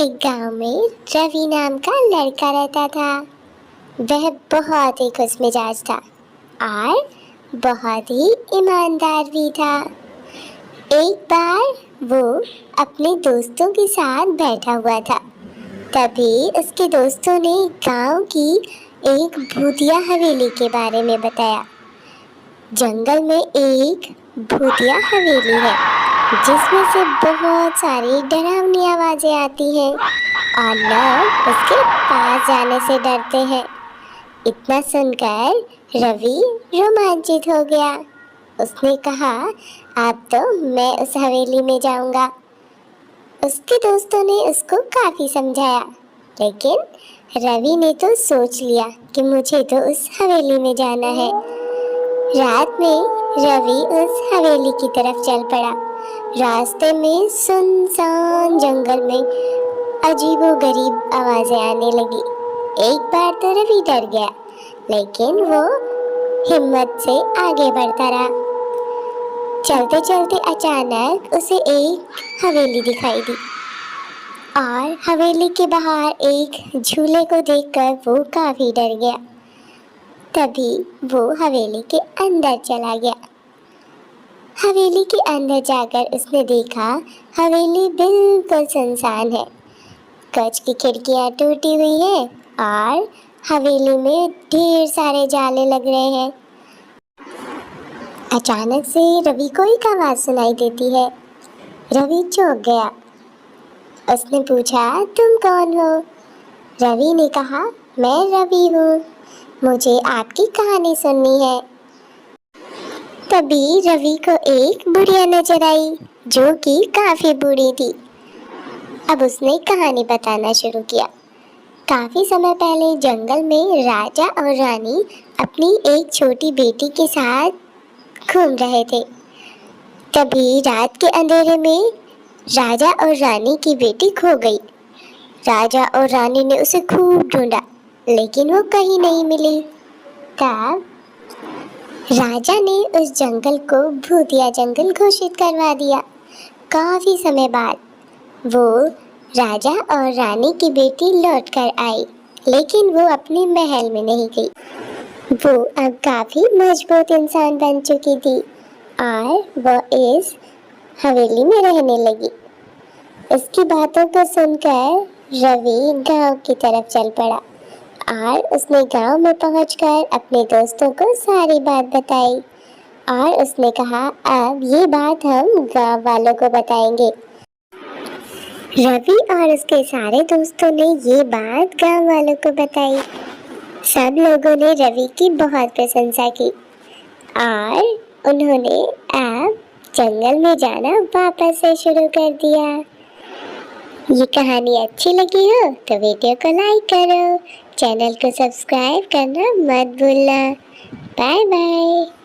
एक गांव में रवि नाम का लड़का रहता था। वह बहुत ही खुशमिजाज था और बहुत ही ईमानदार भी था। एक बार वो अपने दोस्तों के साथ बैठा हुआ था। तभी उसके दोस्तों ने गांव की एक भूतिया हवेली के बारे में बताया। जंगल में एक भूतिया हवेली है जिसमें से बहुत सारी डरावनी आवाजें आती हैं और लोग उसके पास जाने से डरते हैं। इतना सुनकर रवि रोमांचित हो गया। उसने कहा, अब तो मैं उस हवेली में जाऊंगा। उसके दोस्तों ने उसको काफी समझाया, लेकिन रवि ने तो सोच लिया कि मुझे तो उस हवेली में जाना है। रात में रवि उस हवेली की तरफ चल पड़ा। रास्ते में सुनसान जंगल में अजीबोगरीब आवाजें आने लगी। एक बार तो रवि डर गया, लेकिन वो हिम्मत से आगे बढ़ता रहा। चलते चलते अचानक उसे एक हवेली दिखाई दी और हवेली के बाहर एक झूले को देखकर वो काफी डर गया। तभी वो हवेली के अंदर चला गया। हवेली के अंदर जाकर उसने देखा हवेली बिल्कुल सुनसान है। कांच की खिड़कियां टूटी हुई हैं और हवेली में ढेर सारे जाले लग रहे हैं। अचानक से रवि को एक आवाज सुनाई देती है। रवि चौंक गया। उसने पूछा, तुम कौन हो? रवि ने कहा, मैं रवि हूँ, मुझे आपकी कहानी सुननी है। तभी रवि को एक बुढ़िया नजर आई जो कि काफी बूढ़ी थी। अब उसने कहानी बताना शुरू किया। काफी समय पहले जंगल में राजा और रानी अपनी एक छोटी बेटी के साथ घूम रहे थे। तभी रात के अंधेरे में राजा और रानी की बेटी खो गई। राजा और रानी ने उसे खूब ढूंढा, लेकिन वो कहीं नहीं मिली। तब राजा ने उस जंगल को भूतिया जंगल घोषित करवा दिया। काफी समय बाद वो राजा और रानी की बेटी लौट कर आई, लेकिन वो अपने महल में नहीं गई। वो अब काफी मजबूत इंसान बन चुकी थी और वो इस हवेली में रहने लगी। उसकी बातों को सुनकर रवि गांव की तरफ चल पड़ा और उसने गांव में पहुंचकर अपने दोस्तों को सारी बात बताई और उसने कहा, अब ये बात हम गांव वालों को बताएंगे। रवि और उसके सारे दोस्तों ने ये बात गांव वालों को बताई। सब लोगों ने रवि की बहुत प्रशंसा की और उन्होंने अब जंगल में जाना वापस से शुरू कर दिया। ये कहानी अच्छी लगी हो तो वीडियो को लाइक करो, चैनल को सब्सक्राइब करना मत भूलना। Bye bye.